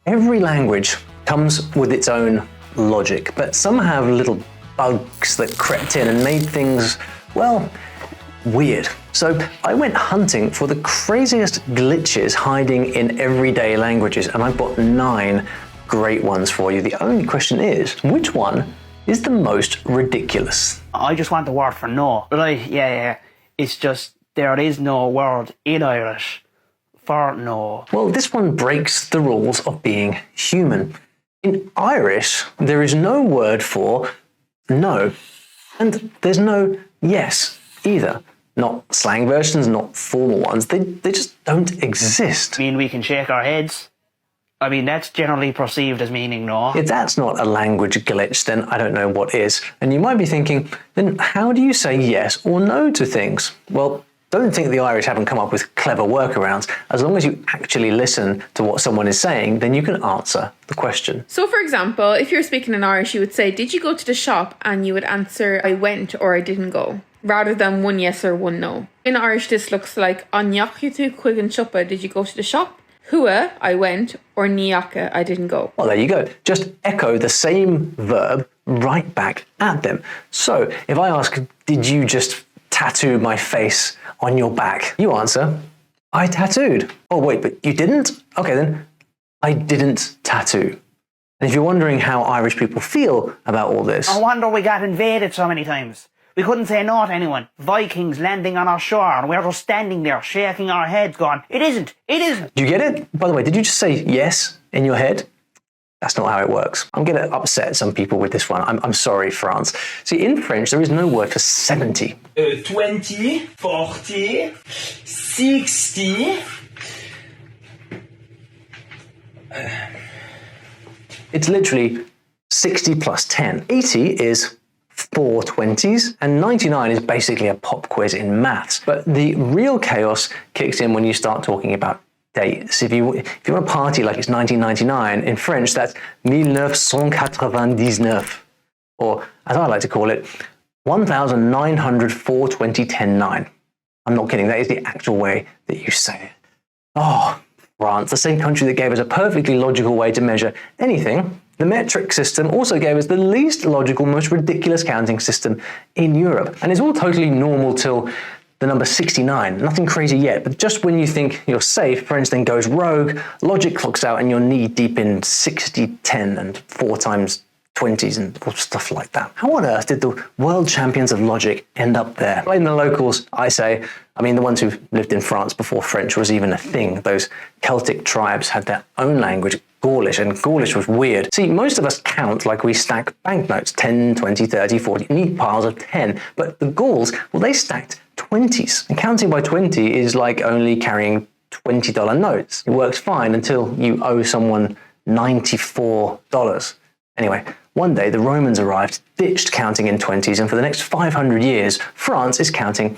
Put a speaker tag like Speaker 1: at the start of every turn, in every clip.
Speaker 1: Every language comes with its own logic, but some have little bugs that crept in and made things, well, weird. So I went hunting for the craziest glitches hiding in everyday languages, and I've got 9 great ones for you. The only question is, which one is the most ridiculous?
Speaker 2: I just want the word for no. Right, yeah. It's just there is no word in Irish for no.
Speaker 1: Well, this one breaks the rules of being human. In Irish, there is no word for no, and there's no yes either. Not slang versions, not formal ones. They just don't exist.
Speaker 2: I mean, we can shake our heads. I mean, that's generally perceived as meaning no.
Speaker 1: If that's not a language glitch, then I don't know what is. And you might be thinking, then how do you say yes or no to things? Well, don't think the Irish haven't come up with clever workarounds. As long as you actually listen to what someone is saying, then you can answer the question.
Speaker 3: So for example, if you're speaking in Irish, you would say, did you go to the shop? And you would answer, I went or I didn't go, rather than one yes or one no. In Irish, this looks like, an neacht chuig an siopa, did you go to the shop? Hua, I went, or niacha, I didn't go.
Speaker 1: Well, there you go. Just echo the same verb right back at them. So if I ask, did you just tattoo my face on your back? You answer, I tattooed. Oh wait, but you didn't? Okay then, I didn't tattoo. And if you're wondering how Irish people feel about all this...
Speaker 2: No wonder we got invaded so many times. We couldn't say no to anyone. Vikings landing on our shore and we were just standing there shaking our heads going, it isn't.
Speaker 1: Do you get it? By the way, did you just say yes in your head? That's not how it works. I'm going to upset some people with this one. I'm sorry, France. See, in French, there is no word for 70.
Speaker 4: 20, 40, 60...
Speaker 1: It's literally 60 plus 10. 80 is 4 20s, and 99 is basically a pop quiz in maths. But the real chaos kicks in when you start talking about dates. If you want to party like it's 1999, in French that's 1999, or as I like to call it, 1904 20 10 9. I'm not kidding, that is the actual way that you say it. Oh, France, the same country that gave us a perfectly logical way to measure anything, the metric system also gave us the least logical, most ridiculous counting system in Europe. And it's all totally normal till the number 69. Nothing crazy yet, but just when you think you're safe, French then goes rogue, logic clocks out, and you're knee deep in 60, 10, and 4 times 20s and stuff like that. How on earth did the world champions of logic end up there? In the locals, I mean the ones who lived in France before French was even a thing. Those Celtic tribes had their own language, Gaulish, and Gaulish was weird. See, most of us count like we stack banknotes, 10, 20, 30, 40, neat piles of 10. But the Gauls, well, they stacked 20s. And counting by 20 is like only carrying $20 notes. It works fine until you owe someone $94. Anyway, one day the Romans arrived, ditched counting in 20s, and for the next 500 years, France is counting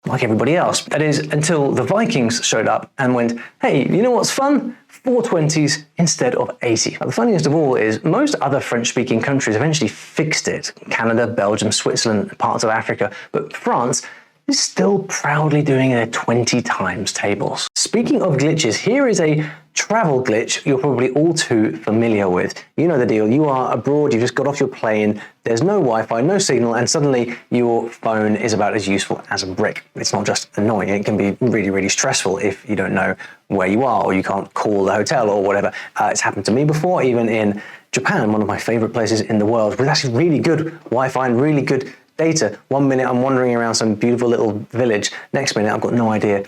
Speaker 1: like everybody else. That is, until the Vikings showed up and went, hey, you know what's fun? 4 20s instead of 80. But the funniest of all is most other French-speaking countries eventually fixed it. Canada, Belgium, Switzerland, parts of Africa. But France is still proudly doing their 20 times tables. Speaking of glitches, here is a travel glitch you're probably all too familiar with. You know the deal. You are abroad, you just got off your plane, there's no Wi-Fi, no signal, and suddenly your phone is about as useful as a brick. It's not just annoying, it can be really, really stressful if you don't know where you are or you can't call the hotel or whatever. It's happened to me before, even in Japan, one of my favorite places in the world, with actually really good Wi-Fi and really good data. 1 minute I'm wandering around some beautiful little village, next minute I've got no idea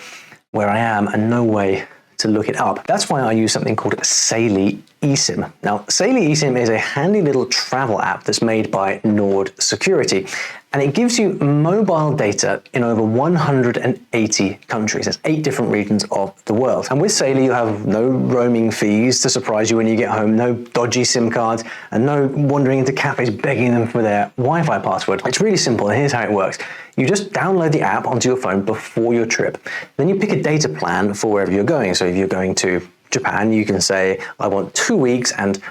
Speaker 1: where I am and no way to look it up. That's why I use something called Saily eSIM. Now, Saily eSIM is a handy little travel app that's made by Nord Security, and it gives you mobile data in over 180 countries. There's 8 different regions of the world. And with Saily, you have no roaming fees to surprise you when you get home, no dodgy SIM cards, and no wandering into cafes begging them for their Wi-Fi password. It's really simple, and here's how it works. You just download the app onto your phone before your trip. Then you pick a data plan for wherever you're going. So if you're going to Japan, you can say, I want 2 weeks and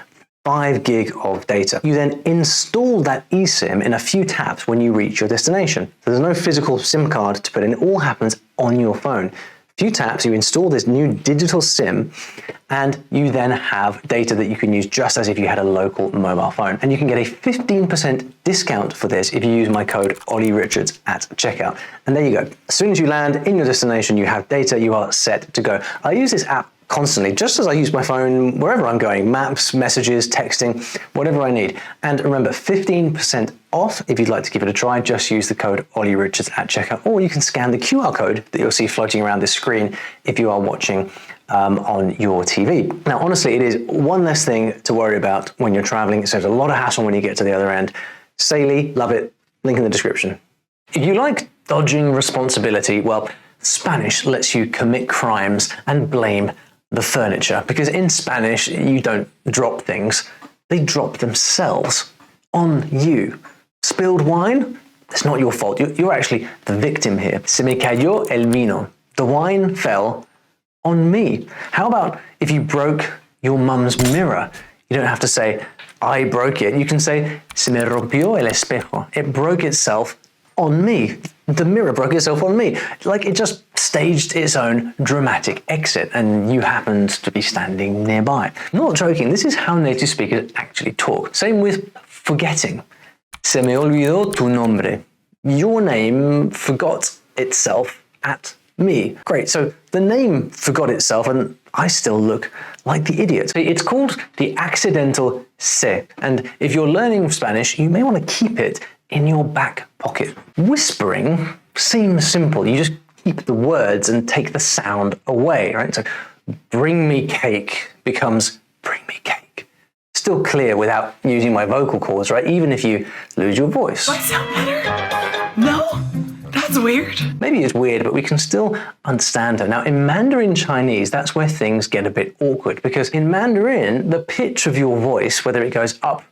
Speaker 1: 5 gig of data. You then install that eSIM in a few taps when you reach your destination. So there's no physical SIM card to put in, it all happens on your phone. few taps, you install this new digital SIM, and you then have data that you can use just as if you had a local mobile phone. And you can get a 15% discount for this if you use my code Olly Richards at checkout. And there you go. As soon as you land in your destination, you have data, you are set to go. I use this app constantly, just as I use my phone wherever I'm going, maps, messages, texting, whatever I need. And remember, 15% off if you'd like to give it a try. Just use the code Olly Richards at checkout, or you can scan the QR code that you'll see floating around this screen if you are watching on your TV. Now, honestly, it is one less thing to worry about when you're traveling. It saves a lot of hassle when you get to the other end. Saily, love it. Link in the description. If you like dodging responsibility, well, Spanish lets you commit crimes and blame the furniture, because in Spanish you don't drop things, they drop themselves on you. Spilled wine? It's not your fault. You're actually the victim here. Se me cayó el vino. The wine fell on me. How about if you broke your mum's mirror? You don't have to say, I broke it. You can say, se me rompió el espejo. It broke itself on me. The mirror broke itself on me. Like it just staged its own dramatic exit, and you happened to be standing nearby. Not joking, this is how native speakers actually talk. Same with forgetting. Se me olvidó tu nombre. Your name forgot itself at me. Great, so the name forgot itself, and I still look like the idiot. It's called the accidental se, and if you're learning Spanish, you may want to keep it in your back pocket. Whispering seems simple. You just keep the words and take the sound away, right? So bring me cake becomes bring me cake. Still clear without using my vocal cords, right? Even if you lose your voice.
Speaker 4: What's that better? No? That's weird.
Speaker 1: Maybe it's weird, but we can still understand her. Now, in Mandarin Chinese, that's where things get a bit awkward, because in Mandarin, the pitch of your voice, whether it goes up,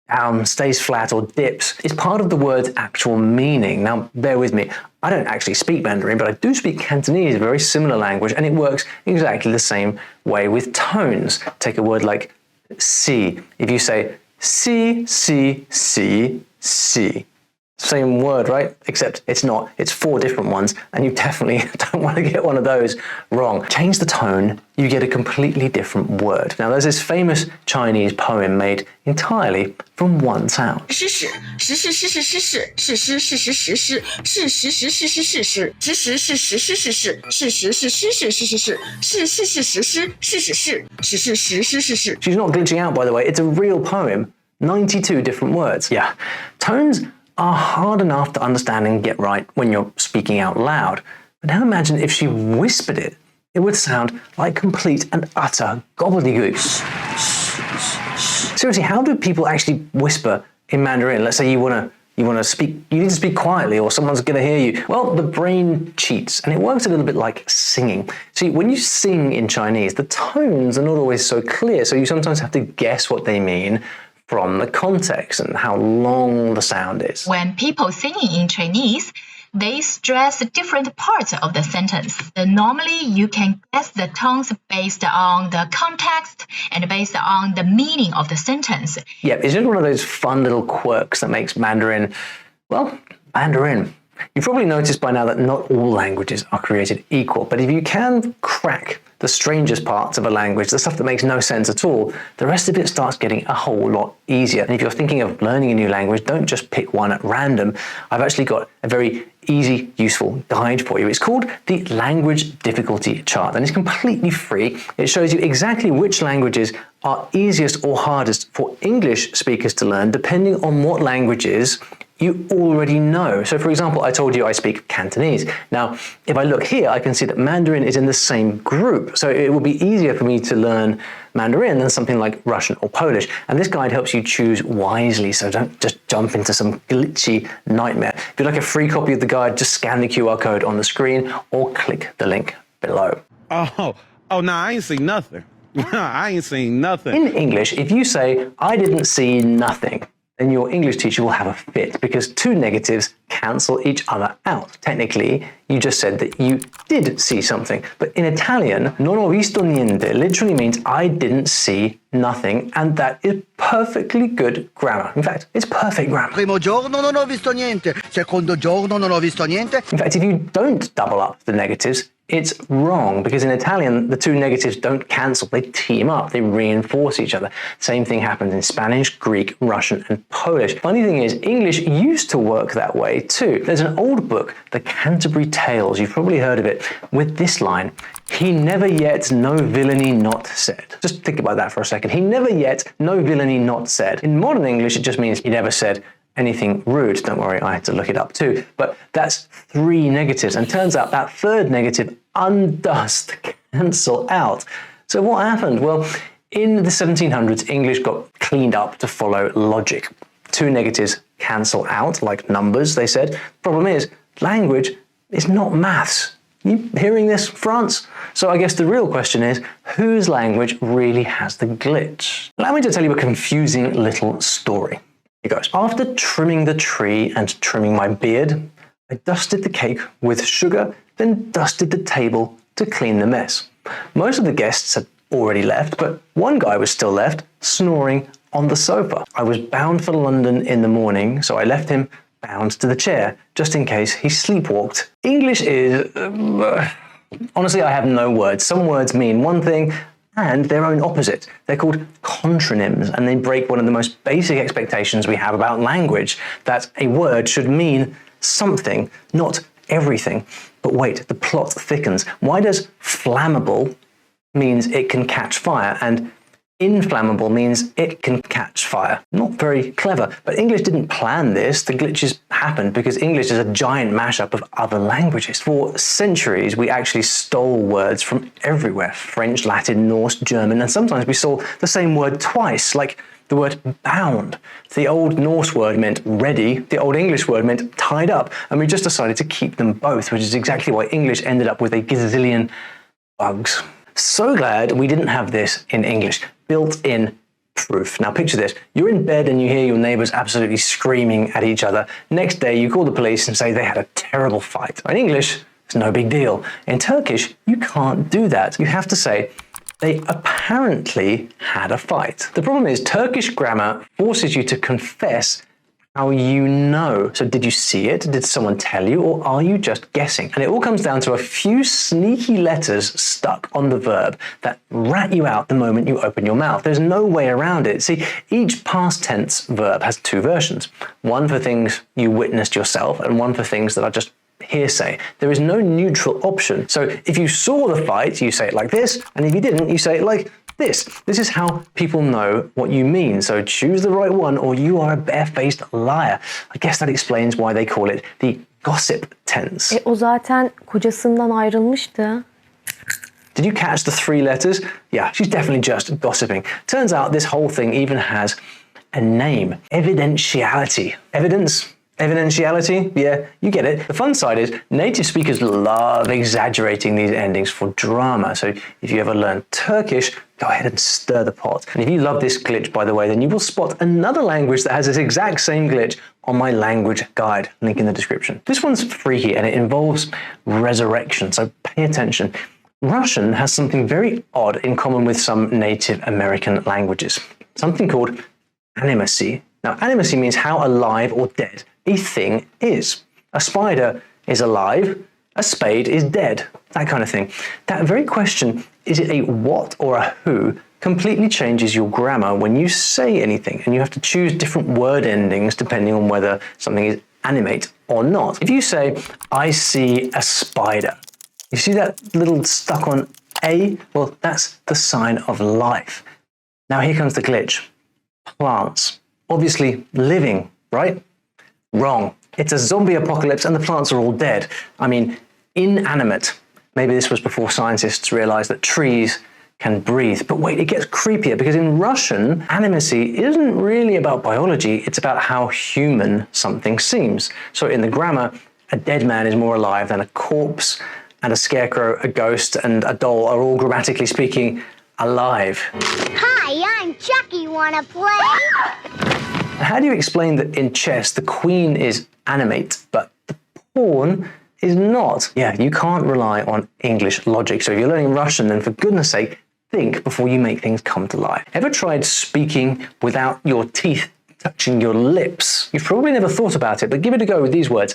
Speaker 1: down, stays flat, or dips, is part of the word's actual meaning. Now, bear with me. I don't actually speak Mandarin, but I do speak Cantonese, a very similar language, and it works exactly the same way with tones. Take a word like si. If you say si, si, si, si. Same word, right? Except it's not. It's 4 different ones, and you definitely don't want to get one of those wrong. Change the tone, you get a completely different word. Now, there's this famous Chinese poem made entirely from one sound. She's not glitching out, by the way. It's a real poem. 92 different words. Yeah. Tones are hard enough to understand and get right when you're speaking out loud. But now imagine if she whispered it. It would sound like complete and utter gobbledygook. Seriously, how do people actually whisper in Mandarin? Let's say you want to speak, you need to speak quietly or someone's going to hear you. Well, the brain cheats, and it works a little bit like singing. See, when you sing in Chinese, the tones are not always so clear, so you sometimes have to guess what they mean from the context and how long the sound is.
Speaker 5: When people singing in Chinese, they stress different parts of the sentence. Normally, you can guess the tones based on the context and based on the meaning of the sentence.
Speaker 1: Yeah, it's just one of those fun little quirks that makes Mandarin, well, Mandarin. You've probably noticed by now that not all languages are created equal, but if you can crack the strangest parts of a language, the stuff that makes no sense at all, the rest of it starts getting a whole lot easier. And if you're thinking of learning a new language, don't just pick one at random. I've actually got a very easy, useful guide for you. It's called the Language Difficulty Chart, and it's completely free. It shows you exactly which languages are easiest or hardest for English speakers to learn, depending on what languages you already know. So for example, I told you I speak Cantonese. Now, if I look here, I can see that Mandarin is in the same group. So it will be easier for me to learn Mandarin than something like Russian or Polish. And this guide helps you choose wisely, so don't just jump into some glitchy nightmare. If you'd like a free copy of the guide, just scan the QR code on the screen or click the link below.
Speaker 6: Oh, no, I ain't seen nothing. I ain't seen nothing.
Speaker 1: In English, if you say, I didn't see nothing, then your English teacher will have a fit, because 2 negatives cancel each other out. Technically, you just said that you did see something. But in Italian, non ho visto niente literally means I didn't see nothing, and that is perfectly good grammar. In fact, it's perfect grammar.
Speaker 7: Primo giorno non ho visto niente. Secondo giorno non ho visto niente.
Speaker 1: In fact, if you don't double up the negatives, it's wrong because in Italian, the two negatives don't cancel. They team up. They reinforce each other. Same thing happens in Spanish, Greek, Russian, and Polish. Funny thing is, English used to work that way too. There's an old book, The Canterbury Tales, you've probably heard of it, with this line: "He never yet no villainy not said." Just think about that for a second. He never yet no villainy not said. In modern English, it just means he never said anything rude. Don't worry, I had to look it up too. But that's 3 negatives. And turns out that third negative undoes the cancel out. So what happened? Well, in the 1700s, English got cleaned up to follow logic. 2 negatives cancel out, like numbers, they said. Problem is, language is not maths. You hearing this, France? So I guess the real question is, whose language really has the glitch? Allow me to tell you a confusing little story. It goes: after trimming the tree and trimming my beard, I dusted the cake with sugar, then dusted the table to clean the mess. Most of the guests had already left, but one guy was still left, snoring on the sofa. I was bound for London in the morning, so I left him bound to the chair, just in case he sleepwalked. English is... honestly, I have no words. Some words mean one thing, and their own opposite. They're called contronyms, and they break one of the most basic expectations we have about language, that a word should mean something, not everything. But wait, the plot thickens. Why does flammable means it can catch fire, and inflammable means it can catch fire? Not very clever, but English didn't plan this. The glitches happened because English is a giant mashup of other languages. For centuries, we actually stole words from everywhere: French, Latin, Norse, German, and sometimes we saw the same word twice, like the word bound. The old Norse word meant ready, the old English word meant tied up, and we just decided to keep them both, which is exactly why English ended up with a gazillion bugs. So glad we didn't have this in English. Built-in proof. Now picture this. You're in bed and you hear your neighbors absolutely screaming at each other. Next day you call the police and say they had a terrible fight. In English, it's no big deal. In Turkish, you can't do that. You have to say, they apparently had a fight. The problem is Turkish grammar forces you to confess how you know. So did you see it? Did someone tell you? Or are you just guessing? And it all comes down to a few sneaky letters stuck on the verb that rat you out the moment you open your mouth. There's no way around it. See, each past tense verb has 2 versions. One for things you witnessed yourself and one for things that are just hearsay. There is no neutral option. So if you saw the fight, you say it like this, and if you didn't, you say it like this. This is how people know what you mean. So choose the right one or you are a barefaced liar. I guess that explains why they call it the gossip tense.
Speaker 7: O zaten kocasından ayrılmıştı.
Speaker 1: Did you catch the 3 letters? Yeah, she's definitely just gossiping. Turns out this whole thing even has a name. Evidentiality. Evidence? Evidentiality? Yeah, you get it. The fun side is native speakers love exaggerating these endings for drama. So if you ever learn Turkish, go ahead and stir the pot. And if you love this glitch, by the way, then you will spot another language that has this exact same glitch on my language guide, link in the description. This one's freaky and it involves resurrection, so pay attention. Russian has something very odd in common with some Native American languages, something called animacy. Now, animacy means how alive or dead a thing is. A spider is alive, a spade is dead, that kind of thing. That very question, is it a what or a who, completely changes your grammar when you say anything, and you have to choose different word endings depending on whether something is animate or not. If you say, I see a spider, you see that little stuck on A? Well, that's the sign of life. Now here comes the glitch. Plants. Obviously living, right? Wrong. It's a zombie apocalypse and the plants are all dead. I mean, inanimate. Maybe this was before scientists realized that trees can breathe. But wait, it gets creepier because in Russian, animacy isn't really about biology, it's about how human something seems. So in the grammar, a dead man is more alive than a corpse, and a scarecrow, a ghost, and a doll are all grammatically speaking alive.
Speaker 8: Hi, I'm Chucky. Wanna play?
Speaker 1: How do you explain that in chess the queen is animate, but the pawn is not? Yeah, you can't rely on English logic. So if you're learning Russian, then for goodness sake, think before you make things come to life. Ever tried speaking without your teeth touching your lips? You've probably never thought about it, but give it a go with these words.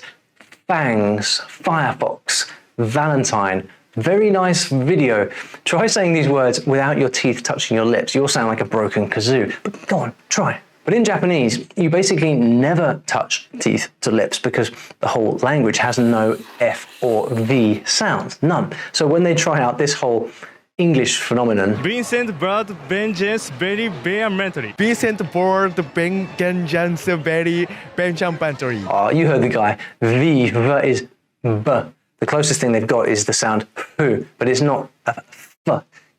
Speaker 1: Fangs, Firefox, Valentine, Very nice video. Try saying these words without your teeth touching your lips. You'll sound like a broken kazoo. But go on, try. But in Japanese, you basically never touch teeth to lips because the whole language has no F or V sounds, none. So when they try out this whole English phenomenon,
Speaker 9: Vincent brought vengeance very vehemently.
Speaker 10: Vincent brought vengeance very vehemently.
Speaker 1: oh, you heard the guy. V is B. The closest thing they've got is the sound F, but it's not a F.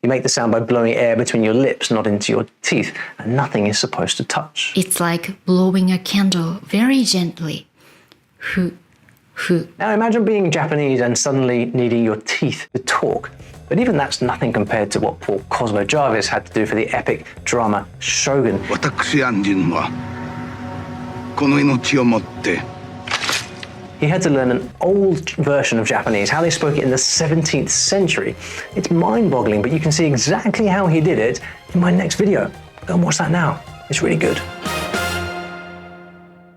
Speaker 1: You make the sound by blowing air between your lips, not into your teeth, and nothing is supposed to touch.
Speaker 11: It's like blowing a candle very gently.
Speaker 1: Now imagine being Japanese and suddenly needing your teeth to talk. But even that's nothing compared to what poor Cosmo Jarvis had to do for the epic drama Shogun.
Speaker 12: 私暗人はこの命をもって
Speaker 1: He had to learn an old version of Japanese, how they spoke it in the 17th century. It's mind-boggling, but you can see exactly how he did it in my next video. Go and watch that now. It's really good.